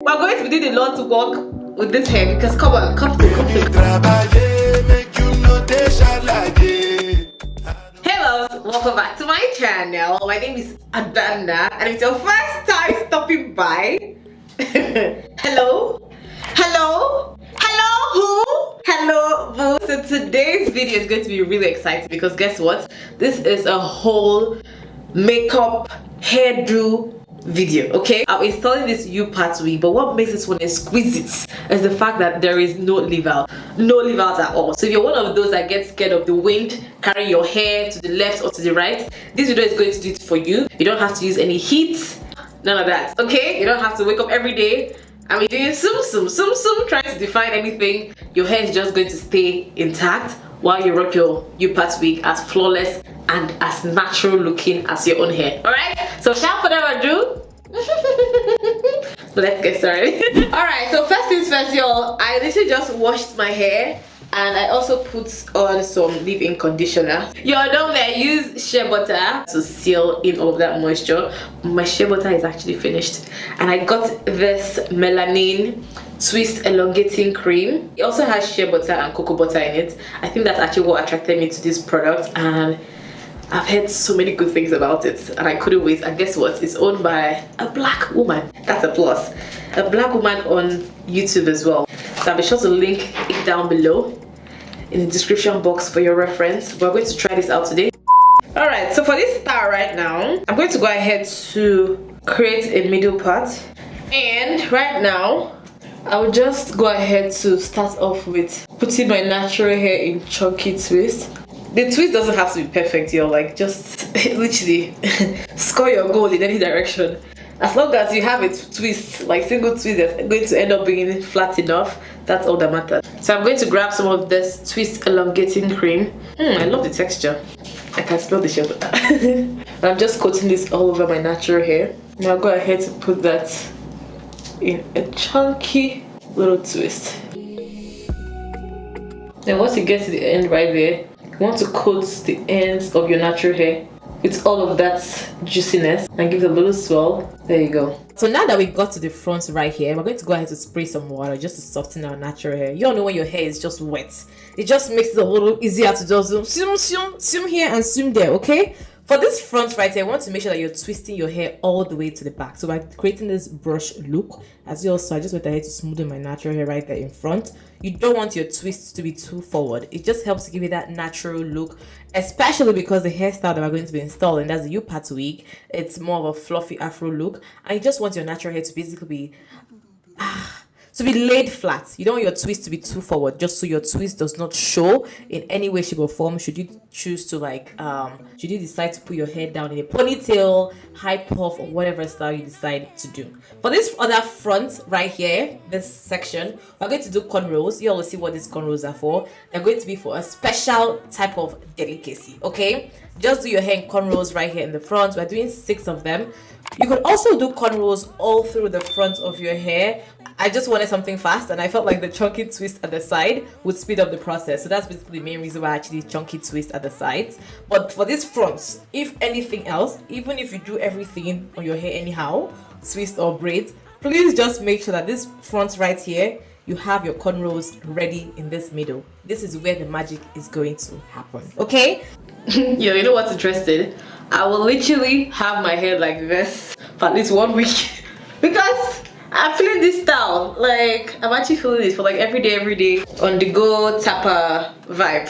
we're going to be doing a lot of work with this hair because come on, come to. Hey loves, welcome back to my channel. My name is Adana, and if it's your first time stopping by, hello, who? Hello, boo. So today's video is going to be really exciting because guess what? This is a whole makeup hairdo video. Okay, I'm installing this U-part wig, but what makes this one exquisite is the fact that there is no leave out at all. So if you're one of those that get scared of the wind carrying your hair to the left or to the right, this video is going to do it for you. You don't have to use any heat, none of that. Okay, you don't have to wake up every day and be doing sum trying to define anything. Your hair is just going to stay intact while you rock your U-part wig as flawless and as natural looking as your own hair. Alright, so without further ado, let's get started. Alright, so first things first, y'all, I literally just washed my hair and I also put on some leave-in conditioner. Y'all know that I use shea butter to seal in all of that moisture. My shea butter is actually finished, and I got this melanin twist elongating cream. It also has shea butter and cocoa butter in it. I think that's actually what attracted me to this product, and I've heard so many good things about it and I couldn't wait. And guess what? It's owned by a black woman. That's a plus. A black woman on YouTube as well. So I'll be sure to link it down below in the description box for your reference. We're going to try this out today. Alright, so for this style right now, I'm going to go ahead to create a middle part. And right now, I will just go ahead to start off with putting my natural hair in chunky twist. The twist doesn't have to be perfect, you're like, just literally score your goal in any direction. As long as you have a twist, like single twist that's going to end up being flat enough, that's all that matters. So I'm going to grab some of this twist elongating cream. I love the texture. I can smell the shea butter. I'm just coating this all over my natural hair. Now I'll go ahead to put that in a chunky little twist. Then once you get to the end right there, you want to coat the ends of your natural hair with all of that juiciness and give it a little swirl. There you go. So now that we got to the front right here, we're going to go ahead to spray some water just to soften our natural hair. You all know when your hair is just wet, it just makes it a little easier to just zoom here and zoom there. Okay, for this front right here, I want to make sure that you're twisting your hair all the way to the back. So by creating this brush look, as you also, I just went ahead to smoothen my natural hair right there in front. You don't want your twists to be too forward. It just helps to give you that natural look, especially because the hairstyle that we're going to be installing, that's the U-part wig, it's more of a fluffy afro look, and you just want your natural hair to basically be laid flat. You don't want your twist to be too forward, just so your twist does not show in any way, shape or form. Should you choose to should you decide to put your hair down in a ponytail, high puff, or whatever style you decide to do. For this other front right here, this section, we're going to do cornrows. You all will see what these cornrows are for. They're going to be for a special type of delicacy. Okay, just do your hair in cornrows right here in the front. We're doing 6 of them. You could also do cornrows all through the front of your hair. I just wanted something fast, and I felt like the chunky twist at the side would speed up the process. So that's basically the main reason why I actually chunky twist at the sides. But for this front, if anything else, even if you do everything on your hair anyhow, twist or braid, please just make sure that this front right here, you have your cornrows ready in this middle. This is where the magic is going to happen. Okay? Yo, you know what's interesting? I will literally have my hair like this for at least 1 week because I'm feeling this style. Like, I'm actually feeling this for like every day on the go tapper vibe.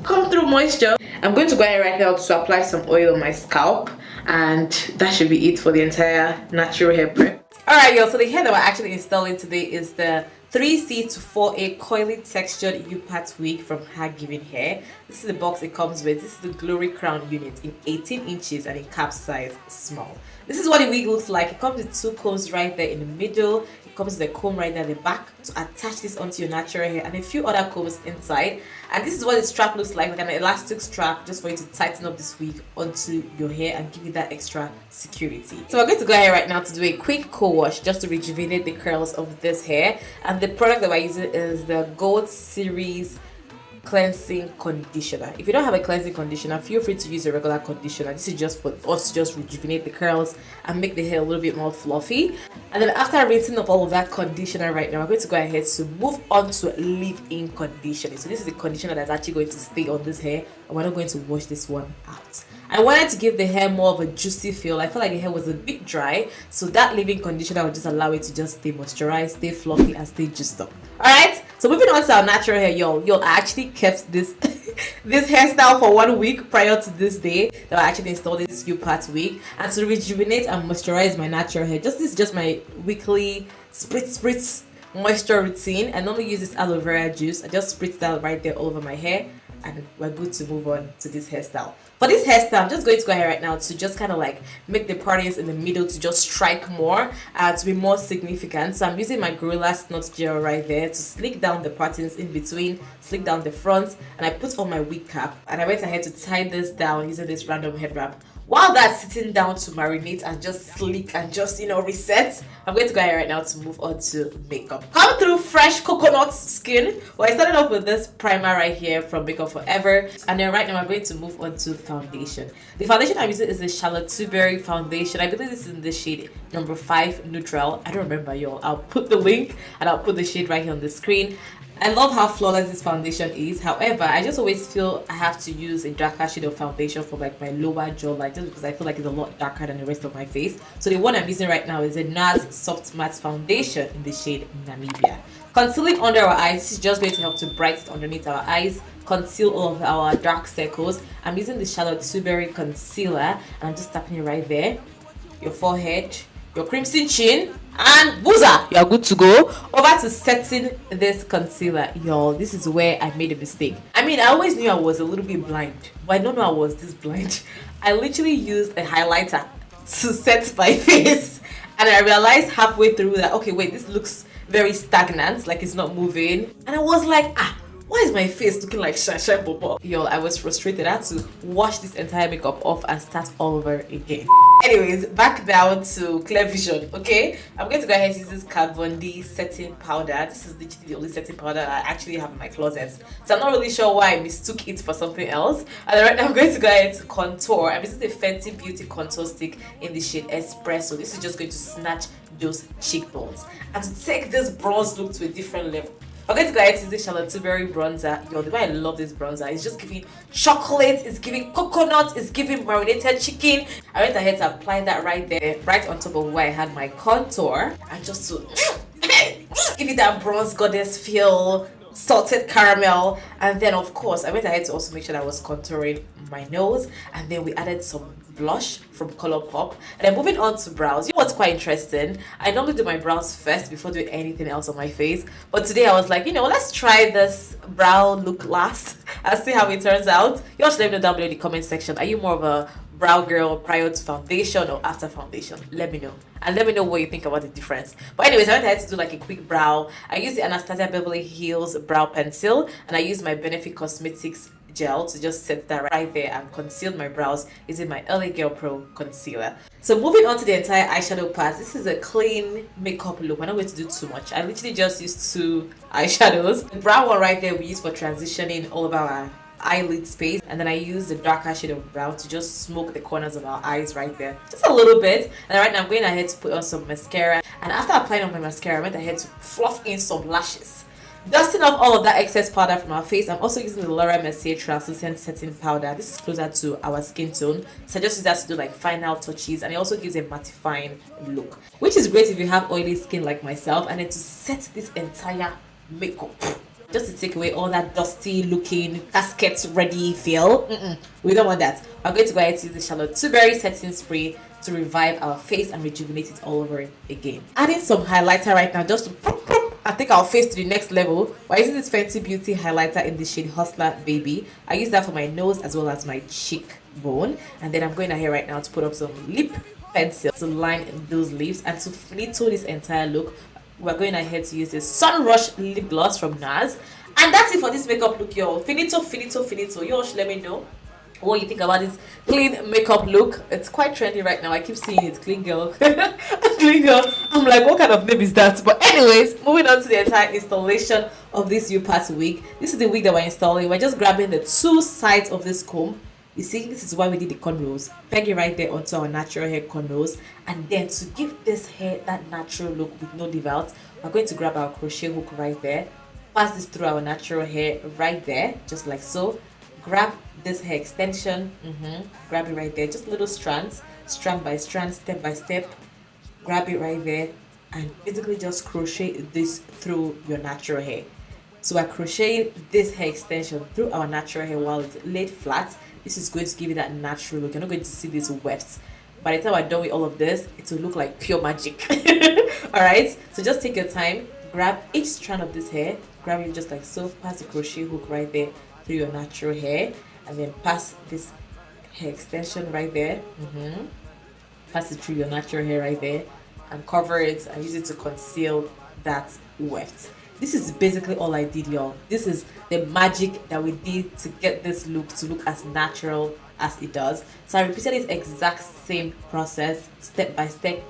Come through moisture. I'm going to go ahead right now to apply some oil on my scalp, and that should be it for the entire natural hair prep. Alright, y'all, so the hair that we're actually installing today is the 3C to 4A coily textured U-part wig from Hergivenhair. This is the box it comes with. This is the glory crown unit in 18 inches and in cap size small. This is what the wig looks like. It comes with 2 combs right there in the middle. It comes with a comb right there at the back to attach this onto your natural hair, and a few other combs inside. And this is what the strap looks like an elastic strap, just for you to tighten up this wig onto your hair and give you that extra security. So we're going to go ahead right now to do a quick co-wash just to rejuvenate the curls of this hair. And the product that we're using is the Gold Series cleansing conditioner. If you don't have a cleansing conditioner, feel free to use a regular conditioner. This is just for us to just rejuvenate the curls and make the hair a little bit more fluffy. And then after rinsing up all of that conditioner right now, we're going to go ahead to move on to leave-in conditioner. So this is the conditioner that's actually going to stay on this hair, and we're not going to wash this one out. I wanted to give the hair more of a juicy feel. I felt like the hair was a bit dry, so that leave-in conditioner would just allow it to just stay moisturized, stay fluffy, and stay juiced up. Alright, so moving on to our natural hair, y'all. I actually kept this this hairstyle for 1 week prior to this day that I actually installed this U-part wig, and to rejuvenate and moisturize my natural hair. This is just my weekly spritz moisture routine. I normally use this aloe vera juice. I just spritz that right there all over my hair, and we're good to move on to this hairstyle. For this hairstyle, I'm just going to go ahead right now to just kind of like make the partings in the middle to just strike more, to be more significant. So I'm using my Gorilla Snot Gel right there to slick down the partings in between, slick down the front, and I put on my wig cap, and I went ahead to tie this down using this random head wrap. While that's sitting down to marinate and just sleek and just, reset, I'm going to go ahead right now to move on to makeup. Come through fresh coconut skin. Well, I started off with this primer right here from Makeup Forever. And then right now I'm going to move on to foundation. The foundation I'm using is the Charlotte Tilbury foundation. I believe this is in the shade number 5 Neutral. I don't remember, y'all. I'll put the link and I'll put the shade right here on the screen. I love how flawless this foundation is. However, I just always feel I have to use a darker shade of foundation for like my lower jawline, just because I feel like it's a lot darker than the rest of my face. So the one I'm using right now is a NARS Soft Matte Foundation in the shade Namibia. Concealing under our eyes, this is just going to help to brighten underneath our eyes, conceal all of our dark circles. I'm using the Charlotte Tilbury concealer, and I'm just tapping it right there. Your forehead, your crimson chin, and booza, you are good to go. Over to setting this concealer, y'all. This is where I made a mistake. I mean, I always knew I was a little bit blind, but I don't know I was this blind. I literally used a highlighter to set my face, and I realized halfway through that, okay, wait, this looks very stagnant, like it's not moving. And I was like, why is my face looking like Shasha Bobo? Yo, I was frustrated. I had to wash this entire makeup off and start all over again. Anyways, back down to clear vision, okay? I'm going to go ahead and use this Kat Von D setting powder. This is literally the only setting powder I actually have in my closet. So I'm not really sure why I mistook it for something else. And right now I'm going to go ahead to contour. I'm using the Fenty Beauty contour stick in the shade Espresso. This is just going to snatch those cheekbones and to take this bronze look to a different level. I'm going to go ahead and use the Charlotte Tilbury bronzer. Yo, the way I love this bronzer, it's just giving chocolate, it's giving coconut, it's giving marinated chicken. I went ahead to apply that right there, right on top of where I had my contour, and just to give it that bronze goddess feel, salted caramel. And then of course I went ahead to also make sure that I was contouring my nose, and then we added some blush from Colourpop. And then moving on to brows. You know what's quite interesting? I normally do my brows first before doing anything else on my face, but today I was like, let's try this brow look last and see how it turns out. You also let me know down below in the comment section. Are you more of a brow girl prior to foundation or after foundation? Let me know, and let me know what you think about the difference. But anyways, I went ahead to do like a quick brow. I used the Anastasia Beverly Hills brow pencil, and I used my Benefit Cosmetics gel to just set that right there and conceal my brows using my LA Girl Pro concealer. So moving on to the entire eyeshadow part, this is a clean makeup look. I'm not going to do too much. I literally just used 2 eyeshadows. The brown one right there we use for transitioning all of our eyelid space, and then I use the darker shade of brown to just smoke the corners of our eyes right there, just a little bit. And right now I'm going ahead to put on some mascara, and after applying on my mascara I went ahead to fluff in some lashes, dusting off all of that excess powder from our face. I'm also using the Laura Mercier translucent setting powder. This is closer to our skin tone, so I just use that to do like final touches, and it also gives a mattifying look, which is great if you have oily skin like myself. And then to set this entire makeup, just to take away all that dusty looking casket ready feel. We don't want that. I'm going to go ahead to use the Charlotte Tilbury setting spray to revive our face and rejuvenate it all over again. Adding some highlighter right now just to and take our face to the next level. By using this Fenty Beauty highlighter in the shade Hustler Baby. I use that for my nose as well as my cheekbone. And then I'm going ahead right now to put up some lip pencil to line those lips, and to finito this entire look, we're going ahead to use this Sunrush lip gloss from NARS. And that's it for this makeup look, y'all. Finito. Y'all should let me know what you think about this clean makeup look. It's quite trendy right now. I keep seeing it. Clean girl. Clean girl. I'm like, what kind of name is that? But anyways, moving on to the entire installation of this U-part wig. This is the wig that we're installing. We're just grabbing the two sides of this comb. You see, this is why we did the cornrows. Peg it right there onto our natural hair cornrows. And then to give this hair that natural look with no leave out, we're going to grab our crochet hook right there. Pass this through our natural hair right there, just like so. Grab this hair extension. Grab it right there, just little strands, strand by strand, step by step. Grab it right there and basically just crochet this through your natural hair. So we're crocheting this hair extension through our natural hair while it's laid flat. This is going to give you that natural look. You're not going to see these wefts. By the time we're done with all of this, it will look like pure magic. Alright, so just take your time, grab each strand of this hair, grab it just like so, pass the crochet hook right there through your natural hair, and then pass this hair extension right there. Pass it through your natural hair right there and cover it and use it to conceal that weft. This is basically all I did, y'all. This is the magic that we did to get this look to look as natural as it does. So I repeated this exact same process, step by step.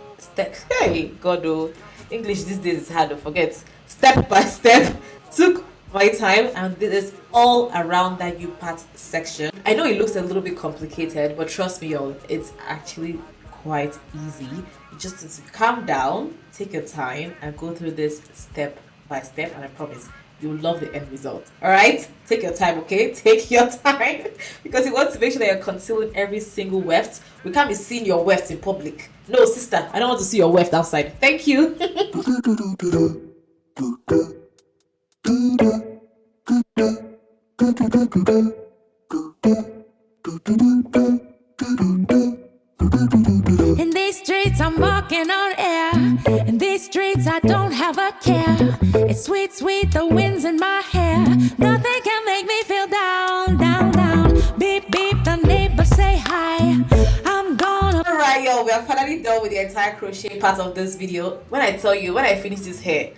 Hey, God, oh, English these days is hard to forget. Step by step, took my time, and this is all around that U-part section. I know it looks a little bit complicated, but trust me, y'all, it's actually quite easy. You just need to calm down, take your time, and go through this step by step, and I promise you'll love the end result. All right, take your time, okay? Take your time because you want to make sure that you're concealing every single weft. We can't be seeing your weft in public. No, sister, I don't want to see your weft outside. Thank you. In these streets I'm walking on air. In these streets I don't have a care. It's sweet, sweet, the wind's in my hair. Nothing can make me feel down, down, down. Beep, beep, the neighbors say hi. I'm gonna... Alright, y'all, we are finally done with the entire crochet part of this video. When I tell you, when I finish this hair,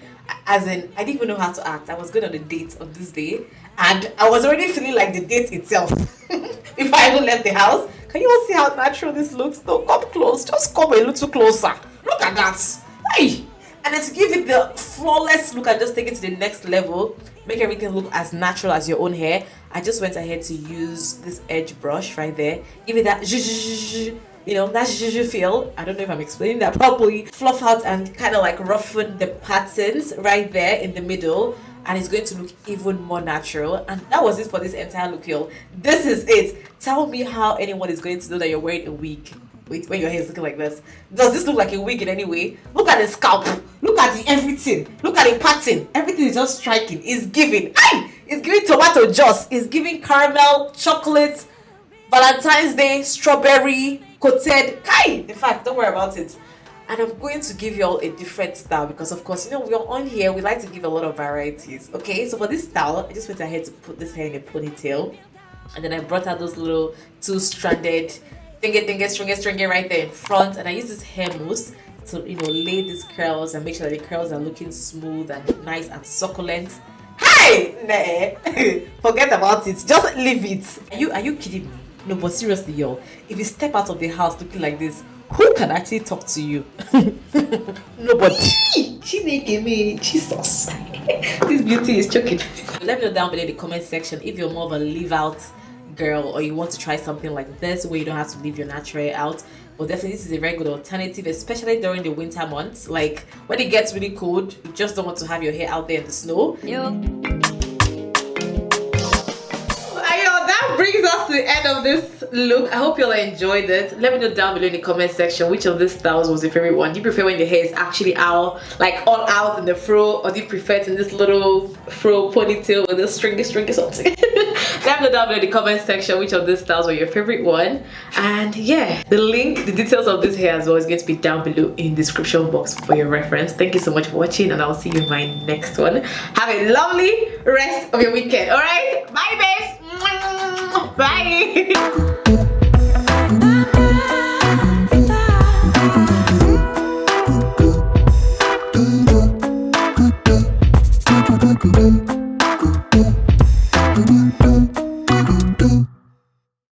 as in, I didn't even know how to act. I was going on the date of this day, and I was already feeling like the date itself before I even left the house. Can you all see how natural this looks? No, come close. Just come a little closer. Look at that. Hey! And then to give it the flawless look and just take it to the next level, make everything look as natural as your own hair, I just went ahead to use this edge brush right there. Give it that you know, that feel. I don't know if I'm explaining that properly. Fluff out and kind of like roughen the patterns right there in the middle, and it's going to look even more natural. And that was it for this entire look, y'all. This is it. Tell me how anyone is going to know that you're wearing a wig when your hair is looking like this. Does this look like a wig in any way? Look at the scalp, look at the everything, look at the pattern. Everything is just striking. It's giving, it's giving tomato juice, it's giving caramel, chocolate, Valentine's Day, strawberry, coated. In fact, don't worry about it. And I'm going to give you all a different style because, of course, you know, we're on here, we like to give a lot of varieties. Okay, so for this style, I just went ahead to put this hair in a ponytail, and then I brought out those little two-stranded stringy right there in front, and I use this hair mousse to, you know, lay these curls and make sure that the curls are looking smooth and nice and succulent. Forget about it, just leave it. Are you kidding me? No, but seriously, y'all, if you step out of the house looking like this, who can actually talk to you? Nobody. Jesus. This beauty is choking. Let me know down below in the comment section if you're more of a leave out girl or you want to try something like this where you don't have to leave your natural hair out. But definitely this is a very good alternative, especially during the winter months. Like when it gets really cold, you just don't want to have your hair out there in the snow. That brings us to the end of this look. I hope you all enjoyed it. Let me know down below in the comment section which of these styles was your favorite one. Do you prefer when your hair is actually out, like all out in the fro, or do you prefer it in this little fro ponytail with this stringy something? Let me know down below in the comment section which of these styles were your favorite one. And yeah, the link, the details of this hair as well is going to be down below in the description box for your reference. Thank you so much for watching, and I'll see you in my next one. Have a lovely rest of your weekend. All right, bye babes. Bye.